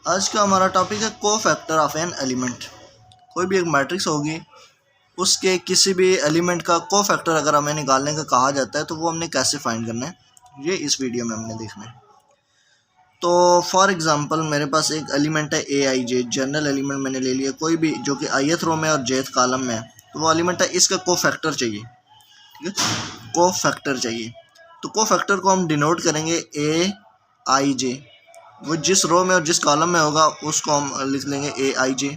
आज का हमारा टॉपिक है कोफैक्टर ऑफ एन एलिमेंट। कोई भी एक मैट्रिक्स होगी, उसके किसी भी एलिमेंट का कोफैक्टर अगर हमें निकालने का कहा जाता है तो वो हमने कैसे फाइंड करना है, ये इस वीडियो में हमने देखना है। तो फॉर एग्जांपल मेरे पास एक एलिमेंट है ए आई जे, जनरल एलिमेंट मैंने ले लिया, कोई भी जो कि ith रो में और jth कॉलम में है, तो वो एलिमेंट है, इसका कोफैक्टर चाहिए। ठीक है, कोफैक्टर चाहिए। तो कोफैक्टर को हम डिनोट करेंगे ए आई जे, वो जिस रो में और जिस कॉलम में होगा उसको हम लिख लेंगे ए आई जे।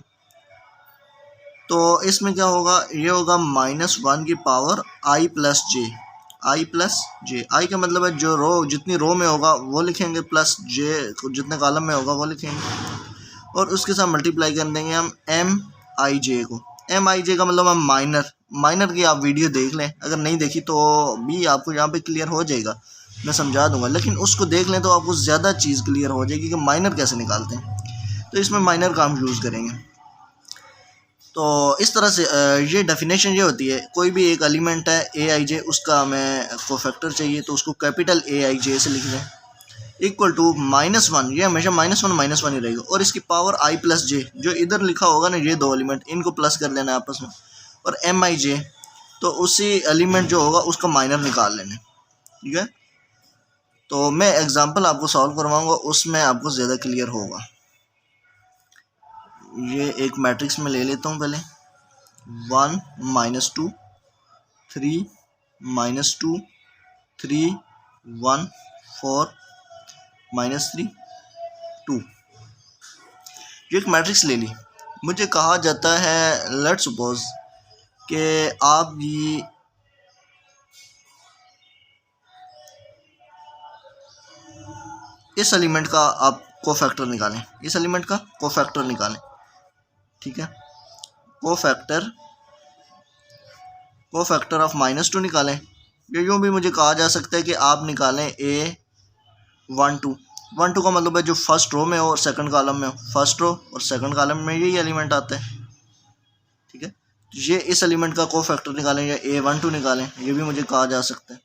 तो इसमें क्या होगा, ये होगा -1 की पावर आई प्लस जे। आई प्लस जे, आई का मतलब है जो रो जितनी रो में होगा वो लिखेंगे, प्लस जे जितने कॉलम में होगा वो लिखेंगे, और उसके साथ मल्टीप्लाई कर देंगे हम एम आई जे को। एम आई जे का मतलब हम माइनर की आप वीडियो देख लें, अगर नहीं देखी तो भी आपको यहाँ पे क्लियर हो जाएगा, मैं समझा दूंगा, लेकिन उसको देख लें तो आपको ज़्यादा चीज़ क्लियर हो जाएगी कि माइनर कैसे निकालते हैं। तो इसमें माइनर का हम यूज़ करेंगे। तो इस तरह से ये डेफिनेशन ये होती है, कोई भी एक एलिमेंट है ए आई जे, उसका हमें कोफैक्टर चाहिए तो उसको कैपिटल ए आई जे से लिख दें, इक्वल टू -1, ये हमेशा -1 ही रहेगा, और इसकी पावर आई प्लस जे, जो इधर लिखा होगा ना ये दो एलिमेंट, इनको प्लस कर लेना है आपस में, और एम आई जे, तो उसी एलिमेंट जो होगा उसका माइनर निकाल लेना। ठीक है, तो मैं एग्जांपल आपको सॉल्व करवाऊंगा, उसमें आपको ज़्यादा क्लियर होगा। ये एक मैट्रिक्स में ले लेता हूँ पहले, 1 -2 3 -2 3 1 4 -3 2, ये एक मैट्रिक्स ले ली। मुझे कहा जाता है, लेट्स सपोज कि आप भी इस एलिमेंट का आप कोफैक्टर निकालें, इस एलिमेंट का कोफैक्टर निकालें। ठीक है, कोफैक्टर ऑफ -2 निकालें, या यूँ भी मुझे कहा जा सकता है कि आप निकालें A12 का मतलब है जो फर्स्ट रो में हो और सेकंड कॉलम में हो, फर्स्ट रो और सेकंड कॉलम में यही एलिमेंट आता है। ठीक है, ये इस एलिमेंट का कोफैक्टर निकालें या A12 निकालें, ये भी मुझे कहा जा सकता है।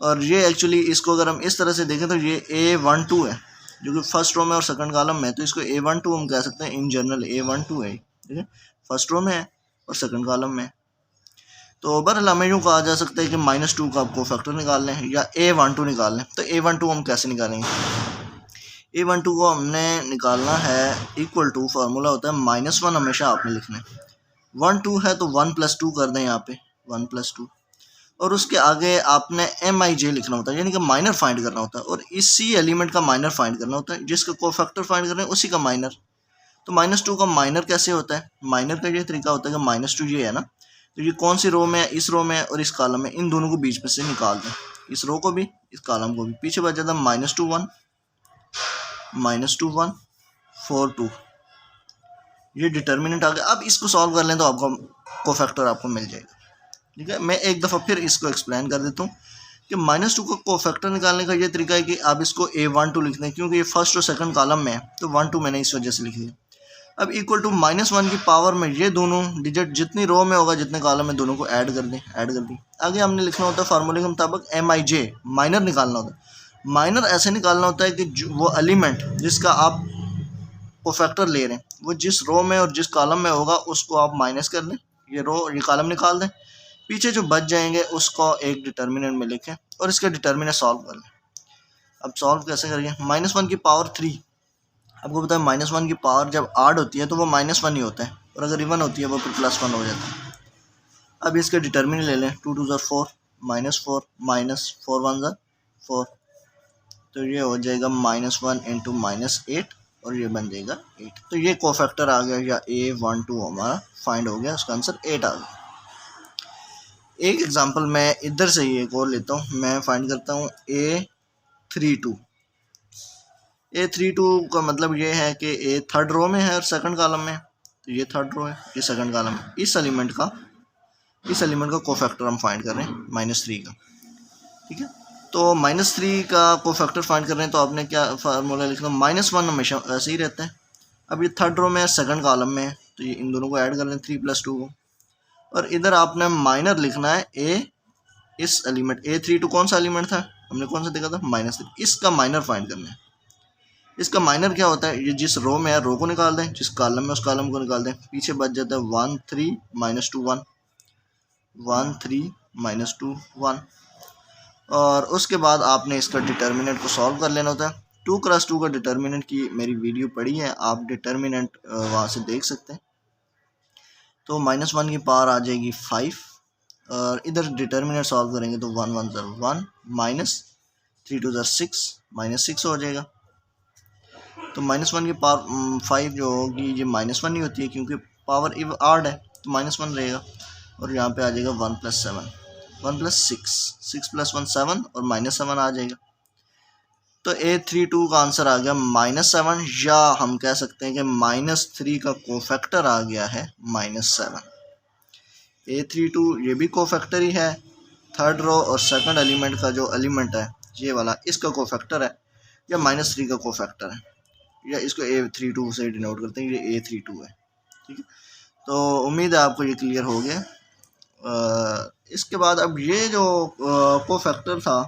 और ये एक्चुअली इसको अगर हम इस तरह से देखें तो ये A12 है, जो कि फर्स्ट रो में और सेकंड कॉलम में है, तो इसको A12 हम कह सकते हैं। इन जनरल A12 है, ठीक है, फर्स्ट रो में है और सेकंड कॉलम में है। तो बहरहाल हमें यूँ कहा जा सकता है कि -2 का आप कोफैक्टर निकाल लें या A12 निकाल लें। तो A12 हम कैसे निकालेंगे, A12 को हमने निकालना है, इक्वल टू फार्मूला होता है -1, हमेशा आपने लिखना है। 1 2 है तो 1 + 2 कर दें, यहाँ पे 1 + 2, और उसके आगे आपने एम आई जे लिखना होता है, यानी कि माइनर फाइंड करना होता है, और इसी एलिमेंट का माइनर फाइंड करना होता है, जिसका कोफैक्टर फाइंड कर रहे हैं उसी का माइनर। तो -2 का माइनर कैसे होता है, माइनर का ये तरीका होता है कि -2 ये है ना, तो ये कौन सी रो में है, इस रो में है और इस कॉलम में, इन दोनों को बीच में से निकाल दें, इस रो को भी इस कॉलम को भी। पीछे बच जाता है -2 1 -2 1 4 2, ये डिटर्मिनेंट आ गया। अब इसको सॉल्व कर लें तो आपको कोफैक्टर आपको मिल जाएगा। ठीक है, मैं एक दफ़ा फिर इसको एक्सप्लेन कर देता हूँ कि -2 का कोफैक्टर निकालने का ये तरीका है कि आप इसको A12 लिख दें, क्योंकि ये फर्स्ट और सेकंड कॉलम में है, तो 1 2 मैंने इस वजह से लिख दिया। अब इक्वल टू -1 की पावर में ये दोनों डिजिट जितनी रो में होगा, जितने कॉलम में, दोनों को ऐड कर दें, ऐड कर दी। आगे हमने लिखना होता है फार्मूले के मुताबिक एम आई जे, माइनर निकालना होता है। माइनर ऐसे निकालना होता है कि वो एलिमेंट जिसका आप कोफैक्टर ले रहे हैं, वो जिस रो में और जिस कॉलम में होगा उसको आप माइनस कर दें, ये रो ये कॉलम निकाल दें, पीछे जो बच जाएंगे उसको एक डिटर्मिनेंट में लिखें और इसका डिटर्मिनेंट सॉल्व कर लें। अब सॉल्व कैसे करेंगे, -1 की पावर 3, आपको पता है -1 की पावर जब आड होती है तो वो -1 ही होता है, और अगर इवन होती है वो फिर +1 हो जाता है। अब इसका डिटर्मिनेंट ले लें, 2 2 4 -4 -4 1 4, तो ये हो जाएगा -1 × -8, और ये बन जाएगा 8। तो ये कोफैक्टर आ गया, या A12 हमारा फाइंड हो गया, उसका आंसर 8 आ गया। एक एग्जांपल मैं इधर से ही एक और लेता हूँ, मैं फाइंड करता हूँ A32। A32 का मतलब ये है कि ए थर्ड रो में है और सेकंड कॉलम में, तो ये थर्ड रो है, ये सेकंड कॉलम है। इस एलिमेंट का कोफैक्टर हम फाइंड कर रहे हैं -3 का। ठीक है, तो -3 का कोफैक्टर फाइंड कर रहे हैं, तो आपने क्या फार्मूला लिखना, -1 हमेशा ऐसे ही रहता है। अब ये थर्ड रो में है, सेकंड कॉलम में है, तो ये इन दोनों को ऐड कर लें, 3 + 2 को, और इधर आपने माइनर लिखना है इस एलिमेंट A32 कौन सा एलिमेंट था, हमने कौन सा देखा था, -3, इसका माइनर फाइंड करना है। इसका माइनर क्या होता है, ये जिस रो में है रो को निकाल दें, जिस कॉलम में उस कॉलम को निकाल दें, पीछे बच जाता है 1 3 -2 1, 1 3 -2 1। और उसके बाद आपने इसका डिटर्मिनेंट को सॉल्व कर लेना होता है। 2 क्रॉस 2 का डिटर्मिनेंट की मेरी वीडियो पड़ी है, आप डिटर्मिनेंट वहाँ से देख सकते हैं। तो -1 की पावर आ जाएगी 5 और इधर डिटर्मिनेंट सॉल्व करेंगे तो 1 1 ज़र 1 -3 2 ज़र 6 -6 हो जाएगा। तो -1 की पावर 5 जो होगी ये -1 ही होती है क्योंकि पावर आर्ड है तो -1 रहेगा। और यहाँ पे आ जाएगा 1 + 7 1 + 6 6 + 1 7 और -7 आ जाएगा। तो A32 का आंसर आ गया -7, या हम कह सकते हैं कि -3 का कोफैक्टर आ गया है -7। A32 ये भी कोफैक्टर ही है, थर्ड रो और सेकंड एलिमेंट का जो एलिमेंट है ये वाला इसका कोफैक्टर है या -3 का कोफैक्टर है, या इसको A32 से डिनोट करते हैं, ये A32 है। ठीक है, तो उम्मीद है आपको ये क्लियर हो गया। इसके बाद अब ये जो कोफैक्टर था,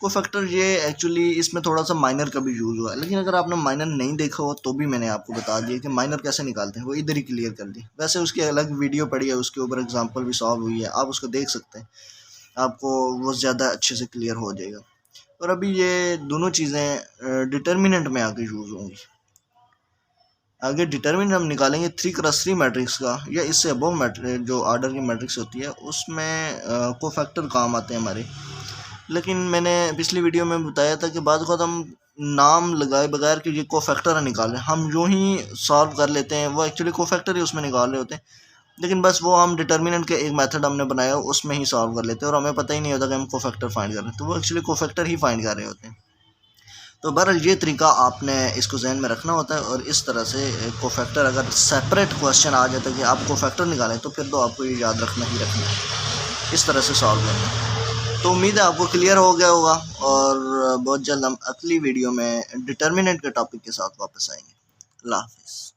कोफैक्टर ये एक्चुअली इसमें थोड़ा सा माइनर का भी यूज़ हुआ है, लेकिन अगर आपने माइनर नहीं देखा हो तो भी मैंने आपको बता दिया कि माइनर कैसे निकालते हैं, वो इधर ही क्लियर कर दी। वैसे उसकी अलग वीडियो पड़ी है, उसके ऊपर एग्जांपल भी सॉल्व हुई है, आप उसको देख सकते हैं, आपको वो ज़्यादा अच्छे से क्लियर हो जाएगा। और अभी ये दोनों चीज़ें डिटर्मिनेंट में आगे यूज़ होंगी। आगे डिटर्मिनेंट हम निकालेंगे 3 क्रॉस 3 मैट्रिक्स का या इससे अबव मैट्रिक्स जो ऑर्डर की मैट्रिक्स होती है उसमें कोफैक्टर काम आते हैं हमारे। लेकिन मैंने पिछली वीडियो में बताया था कि बाद वक्त हम नाम लगाए बगैर कि ये कोफैक्टर निकाल रहे हैं, हम यूँ ही सॉल्व कर लेते हैं, वो एक्चुअली कोफैक्टर ही उसमें निकाल रहे होते हैं, लेकिन बस वो हम डिटर्मिनेंट के एक मेथड हमने बनाया उसमें ही सॉल्व कर लेते हैं और हमें पता ही नहीं होता कि हम कोफैक्टर फाइंड कर रहे हैं, तो वो एक्चुअली कोफैक्टर ही फाइंड कर रहे होते हैं। तो बहरहाल ये तरीका आपने इसको जहन में रखना होता है और इस तरह से कोफैक्टर अगर सेपरेट क्वेश्चन आ जाता है कि आप कोफैक्टर निकालें तो फिर तो आपको ये याद रखना ही रखना है, इस तरह से सॉल्व करना है। तो उम्मीद है आपको क्लियर हो गया होगा और बहुत जल्द हम अगली वीडियो में डिटर्मिनेंट के टॉपिक के साथ वापस आएंगे। अल्लाह हाफिज़।